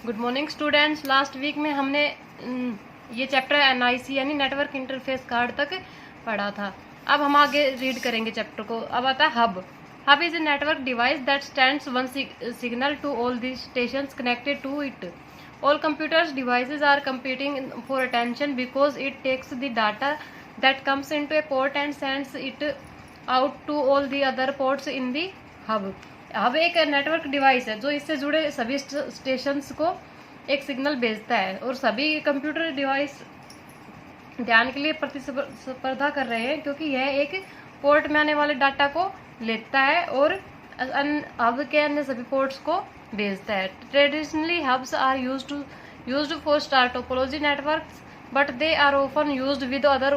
Good morning students. Last week में हमने ये चैप्टर एनआईसी यानी नेटवर्क इंटरफेस कार्ड तक पढ़ा था। अब हम आगे रीड करेंगे चैप्टर को। अब आता है hub. Hub is a network device that stands one signal to all the stations connected to it. All computers devices are competing for attention because it takes the data that comes into a port and sends it out to all the other ports in the hub. Hub एक network device है जो इससे जुड़े सभी stations को एक signal भेजता है और सभी कंप्यूटर डिवाइस ध्यान के लिए प्रतिस्पर्धा कर रहे हैं क्योंकि यह एक पोर्ट में आने वाले डाटा को लेता है और हब के अन्य सभी पोर्ट्स को भेजता है। Traditionally hubs are used for star topology networks but they are often used with other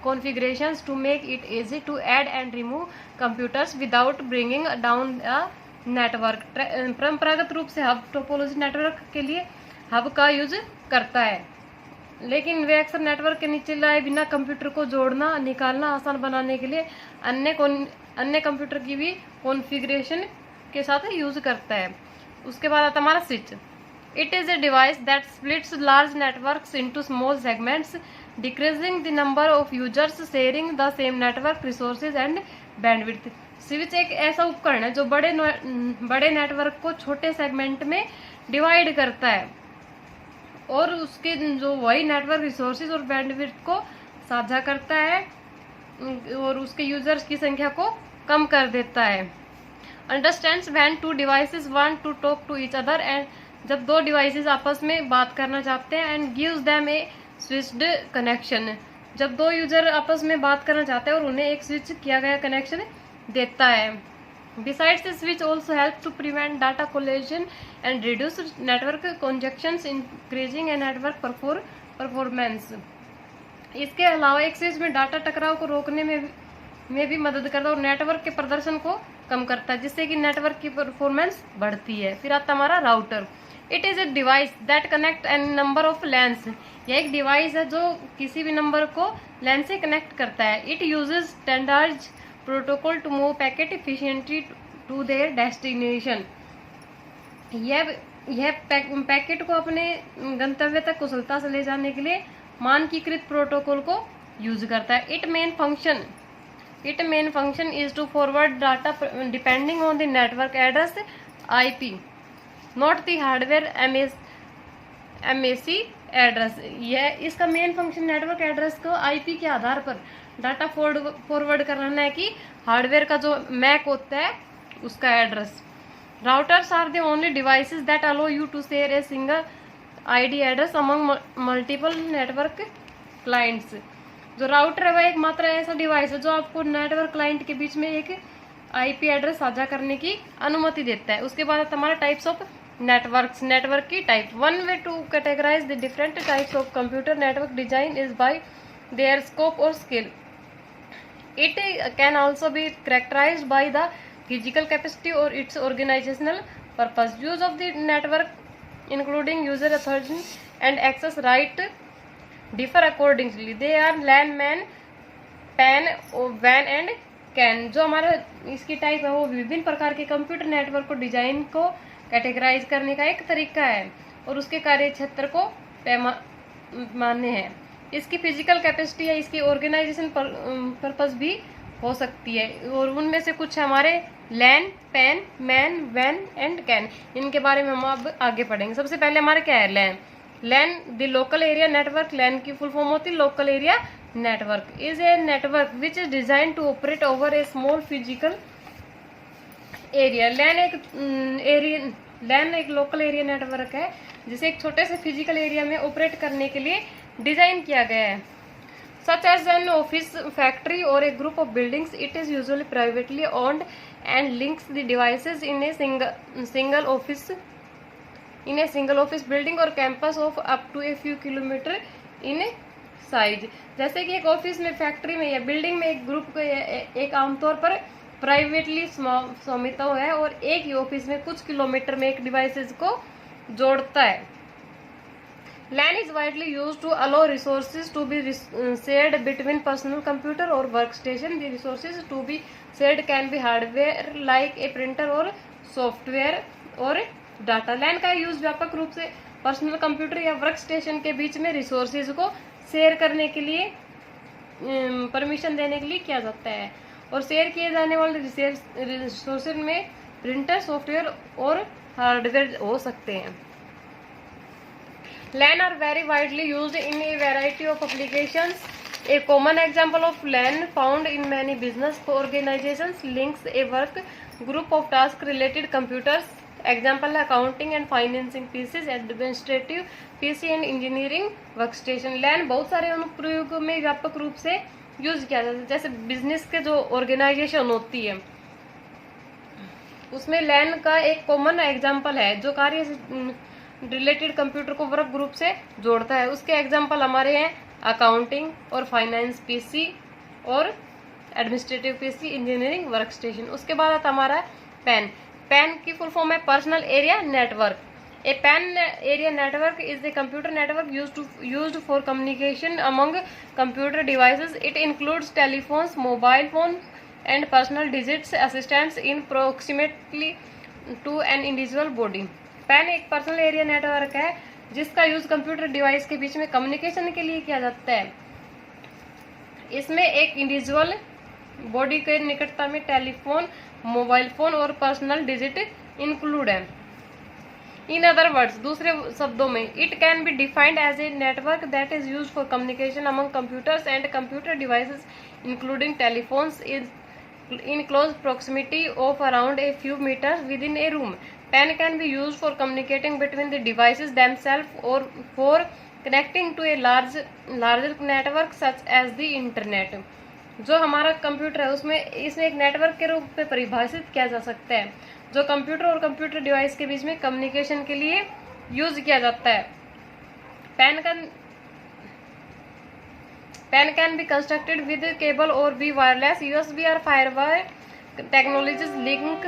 configurations to make it easy to add and remove computers without bringing down a network. परंपरागत रूप से hub topology network के लिए hub का use करता है, लेकिन वे अक्सर नेटवर्क के निचले लाए बिना कंप्यूटर को जोड़ना निकालना आसान बनाने के लिए अन्य कंप्यूटर की भी कॉन्फ़िगरेशन के साथ यूज करता है। उसके बाद आता हमारा switch. It is a device that splits large networks into small segments, decreasing the number of users sharing the same network resources and bandwidth. Switch एक ऐसा उपकरण है जो बड़े नेटवर्क को छोटे सेगमेंट में डिवाइड करता है और उसके जो वही नेटवर्क रिसोर्सेज और बैंडविड्थ को साझा करता है और उसके यूजर्स की संख्या को कम कर देता है। Understands when two devices want to talk to each other and जब दो डिवाइसेस आपस में बात करना चाहते हैं and gives them A switched connection. जब दो यूजर आपस में बात करना चाहते हैं और उन्हें एक स्विच किया गया कनेक्शन देता है। Besides switch also help to prevent data collision and reduce network conjunctions increasing a network performance. इसके अलावा एक स्विच में डाटा टकराव को रोकने में भी मदद करता है और नेटवर्क के प्रदर्शन को कम करता है, जिससे कि नेटवर्क की परफॉर्मेंस बढ़ती है। फिर आता हमारा router. It is a device that connect N number of LANs. यह एक डिवाइस है जो किसी भी नंबर को लैन से कनेक्ट करता है। It uses standard protocol to move packet efficiently to their destination. यह पैकेट को अपने गंतव्य तक कुशलता से ले जाने के लिए मानकीकृत प्रोटोकॉल को यूज करता है। Its main function is to forward data depending on the network address IP, not the hardware MAC address. यह इसका मेन फंक्शन नेटवर्क एड्रेस को IP के आधार पर डाटा फॉरवर्ड करना है कि हार्डवेयर का जो मैक होता है उसका address. Routers are the only devices that allow you to share a single ID address among multiple network clients. जो राउटर है वह एकमात्र ऐसा डिवाइस है जो आपको नेटवर्क क्लाइंट के बीच में एक IP एड्रेस साझा करने की अनुमति देता है। उसके बाद हमारा टाइप्स ऑफ नेटवर्क की type. One way to categorize the different types of computer network design is by their scope और scale. It can also be characterized by the physical capacity और its organizational purpose. Use of the network including user authority and access right differ accordingly. They are LAN, MAN, PAN, WAN and CAN। जो हमारा इसकी type है वो विभिन्न प्रकार के computer network को डिजाइन को कैटेगराइज करने का एक तरीका है और उसके कार्य क्षेत्र को पैमाने हैं। इसकी फिजिकल कैपेसिटी है, इसकी ऑर्गेनाइजेशन पर्पस भी हो सकती है और उनमें से कुछ हमारे LAN, PAN, MAN, WAN and CAN। इनके बारे में हम अब आगे पढ़ेंगे। सबसे पहले हमारे क्या है LAN। LAN the local area network. LAN की फुल फॉर्म होती है local area network. Is a network which is design to operate over a small physical area. LAN एक लोकल एरिया नेटवर्क है जिसे एक छोटे से फिजिकल एरिया में ऑपरेट करने के लिए डिजाइन किया गया है। Such as an office, factory और a group of buildings. It is usually privately owned and links the devices in a single office building or campus of up to a few kilometer in size। जैसे कि एक office में, factory में या building में एक group को एक आमतौर पर प्राइवेटली स्वामित्व है और एक ही ऑफिस में कुछ किलोमीटर में एक डिवाइसेस को जोड़ता है। LAN is widely used to allow resources to be shared between personal computer or workstation. The resources to be shared can be hardware like a printer or software or data. LAN का use व्यापक रूप से personal computer या workstation के बीच में resources को share करने के लिए, परमिशन देने के लिए किया जाता है। और शेयर किए जाने वाले रिसोर्सेज में प्रिंटर, सॉफ्टवेयर और हार्डवेयर हो सकते हैं। LAN are very widely used in a variety of applications. A common example of LAN found in many business organizations links a work group of task-related computers. Example है accounting and financing PCs, administrative PC and engineering workstation. LAN बहुत सारे अनुप्रयोगों में व्यापक रूप से use किया जाता है। जैसे बिजनेस के जो ऑर्गेनाइजेशन होती है उसमें LAN का एक कॉमन एग्जाम्पल है जो कार्य रिलेटेड कंप्यूटर को वर्क ग्रुप से जोड़ता है। उसके एग्जाम्पल हमारे हैं अकाउंटिंग और फाइनेंस पीसी और administrative PC, engineering workstation. उसके बाद आता हमारा पैन। पैन की फुल फॉर्म है personal area network. A PAN area network is a computer network used for communication among computer devices. It includes telephones, mobile phone and personal digits assistants in proximately to an individual body. PAN एक personal area network है जिसका use computer device के बीच में communication के लिए किया जाता है। इसमें एक इंडिविजुअल बॉडी के निकटता में टेलीफोन, मोबाइल फोन और पर्सनल डिजिट इंक्लूड है। इन अदर वर्ड्स, दूसरे शब्दों में, it can be defined as a network that is used for communication among computers and computer devices including telephones in close proximity of around a few meters within a room. PAN can be used for communicating between the devices themselves or for connecting to a larger network such as the internet. जो हमारा computer है उसमें इसे एक network के रूप में परिभाषित किया जा सकता है जो कंप्यूटर और कंप्यूटर डिवाइस के बीच में कम्युनिकेशन के लिए यूज किया जाता है। PAN can be constructed with cable or be wireless. USB or firewire technologies link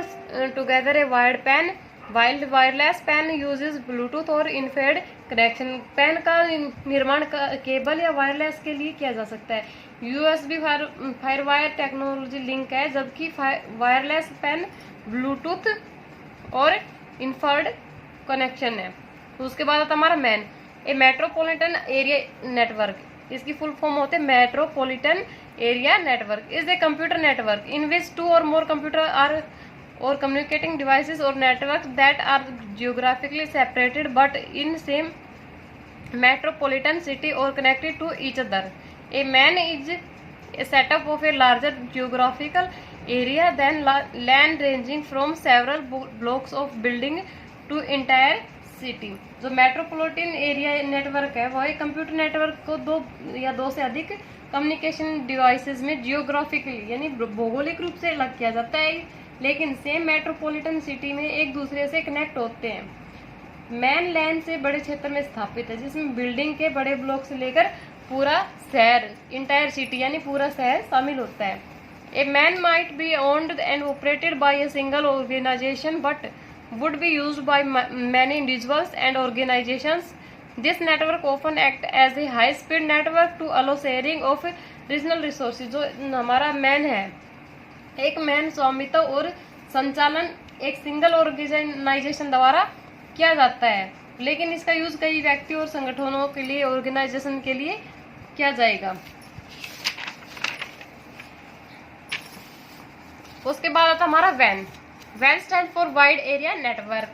together a wired PAN, while wireless PAN uses Bluetooth or infrared connection. PAN का निर्माण केबल या वायरलेस के लिए किया जा सकता है। USB फायरवायर टेक्नोलॉजी लिंक है जबकि वायरलेस PAN ब्लूटूथ और इंफ्रारेड कनेक्शन है। उसके बाद आता हमारा MAN. A metropolitan area network, इसकी फुल फॉर्म होते हैं metropolitan area network is a computer network in which two or more computer are or communicating devices और network that are geographically separated but in same metropolitan city और connected to each other. A MAN is a setup of a larger geographical area than land ranging from several blocks of building to entire city. जो metropolitan area network है वह एक computer network को दो या दो से अधिक कम्युनिकेशन डिवाइसेस में जियोग्राफिकली यानी भौगोलिक रूप से अलग किया जाता है लेकिन सेम मेट्रोपॉलिटन सिटी में एक दूसरे से कनेक्ट होते हैं। मैन लैन से बड़े क्षेत्र में स्थापित है जिसमें बिल्डिंग के बड़े ब्लॉक से लेकर पूरा शहर, इंटायर सिटी यानी पूरा शहर शामिल होता है। A MAN might be owned and operated by a single organization but would be used by many individuals and organizations. This network often act as a high-speed network to allow sharing of regional resources. जो हमारा man है, एक man स्वामित्व और संचालन एक single organisation द्वारा किया जाता है लेकिन इसका यूज कई व्यक्ति और संगठनों के लिए, ऑर्गेनाइजेशन के लिए किया जाएगा। उसके बाद आता हमारा van. Van stand for wide area network.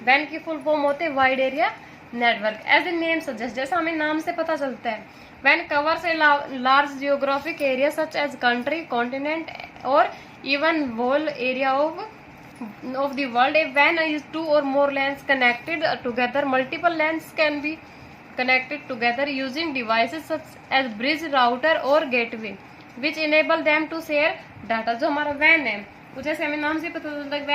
Van की फुल फॉर्म होते हैं wide area network. As a name suggest, जैसा हमें नाम से पता चलता है, van covers a large geographic area such as country, continent और even whole area of the world. A WAN is two or more LANs connected together. Multiple LANs can be connected together using devices such as bridge, router or gateway, which enable them to share data. जो हमारा WAN है, तो जैसे हमें नाम से पता चलता है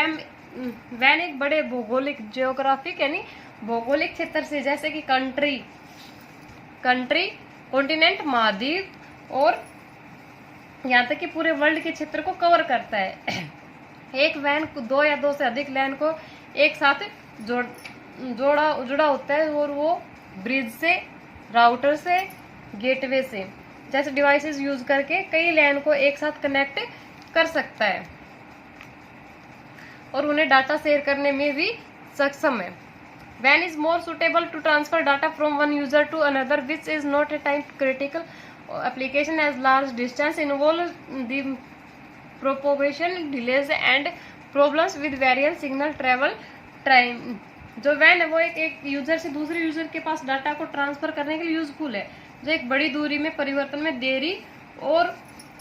WAN एक बड़े भौगोलिक जियोग्राफिक यानी भौगोलिक क्षेत्र से, जैसे कि कंट्री, कॉन्टिनेंट, महाद्वीप और यहाँ तक कि पूरे वर्ल्ड के क्षेत्र को कवर करता है। एक वैन को दो या दो से अधिक लैन को एक साथ जुड़ा होता है और वो ब्रिज से, राउटर से, गेटवे से जैसे डिवाइसेस यूज करके कई लैन को एक साथ कनेक्ट कर सकता है और उन्हें डाटा शेयर करने में भी सक्षम है। WAN is more suitable to transfer data from one user to another, which is not a time critical application as large distance involve the propagation delays and problems with variable signal travel time। जो WAN है वो एक user से दूसरे user के पास data को transfer करने के लिए यूजफुल है, जो एक बड़ी दूरी में परिवर्तन में देरी और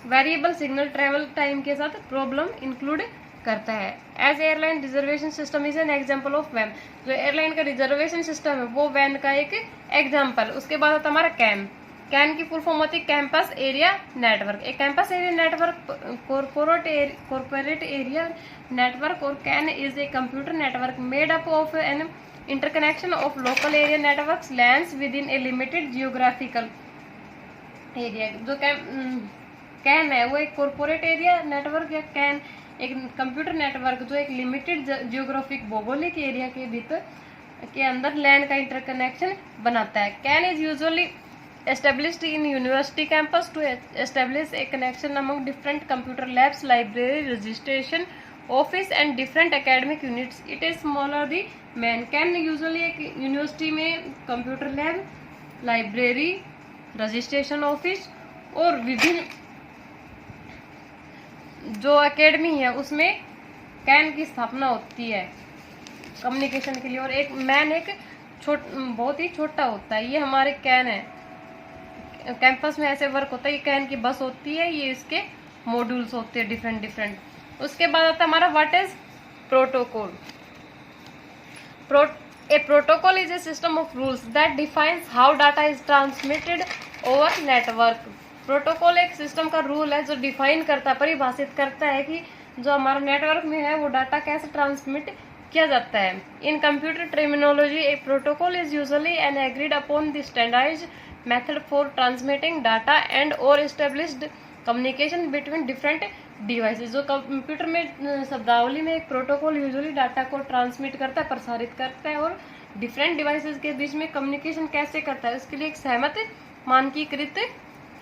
वेरिएबल सिग्नल ट्रेवल टाइम के साथ प्रॉब्लम इंक्लूड करता है। As airline reservation system is an example of WAN। जो एयरलाइन का रिजर्वेशन सिस्टम है वो WAN का एक एग्जाम्पल। उसके बाद आता हमारा कैन। कैन की फुल फॉर्म होती है कैंपस एरिया नेटवर्क। एक campus area network corporate area network और CAN is a computer network made up of an interconnection of local area networks LANs within a limited geographical area. जो CAN है वो एक corporate area network या CAN एक computer network जो एक limited geographic भौगोलिक एरिया के भीतर के अंदर लैंड का इंटरकनेक्शन बनाता है। Can is usually established in university campus to establish a connection among different computer labs, library, registration office and different academic units. It is smaller the man can usually एक university में computer lab, library, registration office और विभिन्न जो academy है उसमें can की स्थापना होती है कम्युनिकेशन के लिए। और एक मैन एक बहुत ही छोटा होता है। ये हमारे कैन है, कैंपस में ऐसे वर्क होता है। ये कैन की बस होती है, ये इसके मॉड्यूल्स होते हैं डिफरेंट। उसके बाद आता है हमारा what is protocol. A protocol is a system of rules that defines how data is transmitted over network. Protocol एक सिस्टम का रूल है जो डिफाइन करता है, परिभाषित करता है कि जो हमारा नेटवर्क में है वो डाटा कैसे ट्रांसमिट किया जाता है। In computer terminology a protocol is usually an agreed upon the standardized method for transmitting data and और established communication between different devices. जो कंप्यूटर में शब्दावली में एक प्रोटोकॉल यूजुअली डाटा को ट्रांसमिट करता है, प्रसारित करता है और डिफरेंट डिवाइसेस के बीच में कम्युनिकेशन कैसे करता है उसके लिए एक सहमत मानकीकृत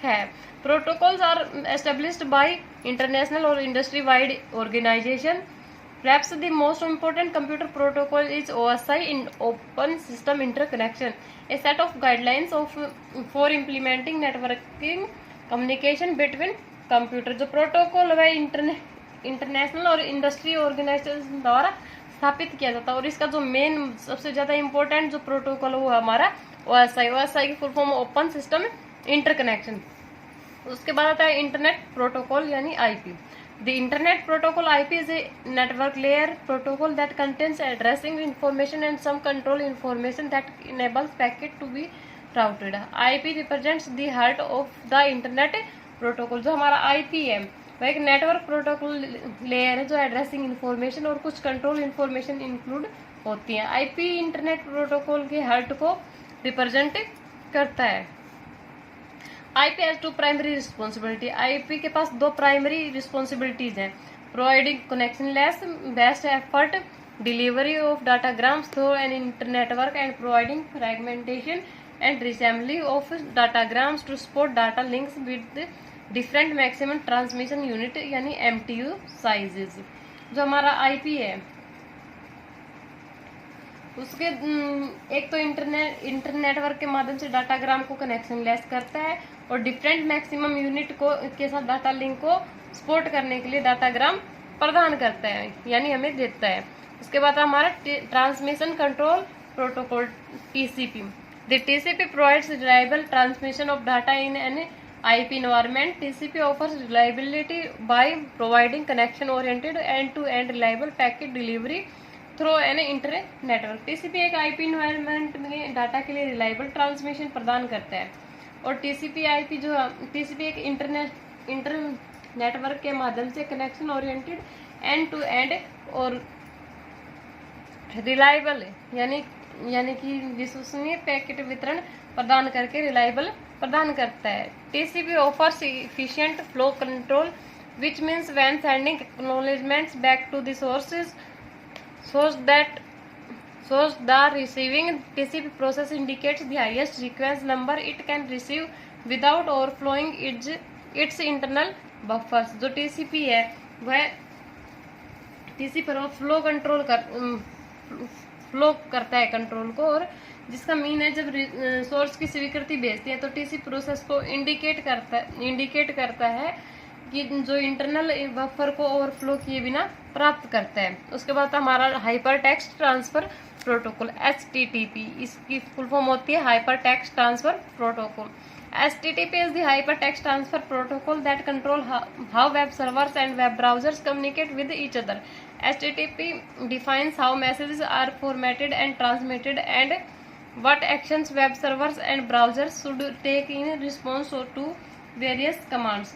है। Protocols are established by international और industry wide organization. Perhaps the most important computer protocol is OSI in Open System Interconnection, a set of guidelines for implementing networking communication between computer। जो प्रोटोकॉल है international और industry organisation द्वारा स्थापित किया जाता है और इसका जो मेन सबसे ज्यादा इम्पोर्टेंट जो प्रोटोकॉल है वो हमारा OSI की full form open system interconnection. उसके बाद आता है इंटरनेट प्रोटोकॉल यानी IP। The Internet Protocol IP is a network layer protocol that contains addressing information and some control information that enables packet to be routed। IP represents the heart of the Internet Protocol। जो हमारा IP है वह एक network protocol layer है जो addressing information और कुछ control information include होती है। IP इंटरनेट प्रोटोकॉल के हार्ट को रिप्रेजेंट करता है। IP has two primary responsibility। IP के पास दो प्राइमरी रिस्पॉन्सिबिलिटीज हैं। Providing connectionless best effort delivery of datagrams through an internetwork and providing fragmentation and reassembly of datagrams to support data links with different maximum transmission unit यानी MTU sizes. जो हमारा IP है उसके एक तो internetwork के माध्यम से डाटाग्राम को कनेक्शनलेस करता है और डिफरेंट मैक्सिमम यूनिट को के साथ डाटा लिंक को सपोर्ट करने के लिए डाटाग्राम प्रदान करता है यानी हमें देता है। उसके बाद हमारा transmission control protocol TCP। The TCP provides reliable transmission of data in an IP environment। TCP offers reliability by providing connection oriented end to end reliable packet delivery through an internet network. TCP एक IP environment में data के लिए reliable transmission प्रदान करता है और TCP एक inter network के माध्यम से connection oriented end to end और रिलायबल यानी कि विश्वसनीय पैकेट वितरण प्रदान करके रिलायबल प्रदान करता है। TCP offers efficient flow control which means when sending acknowledgements back to the source the receiving TCP process indicates the highest sequence number it can receive without overflowing its internal buffers। जो TCP है वह TCP पर flow flow करता है control को, और जिसका mean है जब सोर्स की स्वीकृति भेजती है तो टीसी प्रोसेस को इंडिकेट करता है कि जो इंटरनल बफर को ओवरफ्लो किए बिना प्राप्त करता है। उसके बाद हमारा hyper text transfer protocol HTTP, इसकी फुल फॉर्म होती है hyper text transfer protocol. HTTP is the hypertext transfer protocol that control how web servers and web browsers communicate with each other. HTTP defines how messages are formatted and transmitted and what actions web servers and browsers should take in response to various commands.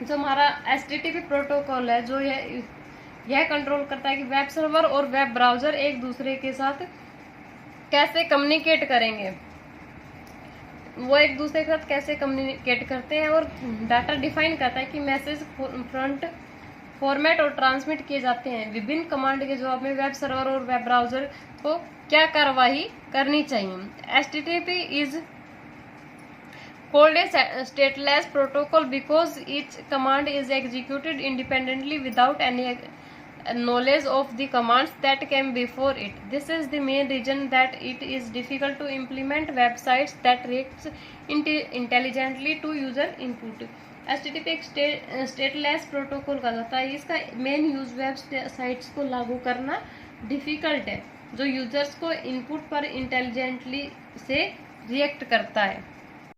जो हमारा HTTP protocol है जो यह control करता है कि web server और web browser एक दूसरे के साथ कैसे कम्युनिकेट करेंगे, वो एक दूसरे के साथ कैसे कम्युनिकेट करते हैं, और डाटा डिफाइन करता है कि मैसेज फ्रंट फॉर्मेट और ट्रांसमिट किए जाते हैं। विभिन्न कमांड के जवाब में वेब सर्वर और वेब ब्राउजर को क्या कार्रवाई करनी चाहिए। HTTP is called a stateless protocol because each command is executed independently without any knowledge of the commands that came before it. This is the main reason that it is difficult to implement websites that react intelligently to user input. HTTP एक stateless protocol का होता है। इसका main use websites को लागू करना difficult है जो यूजर्स को इनपुट पर इंटेलिजेंटली से रिएक्ट करता है।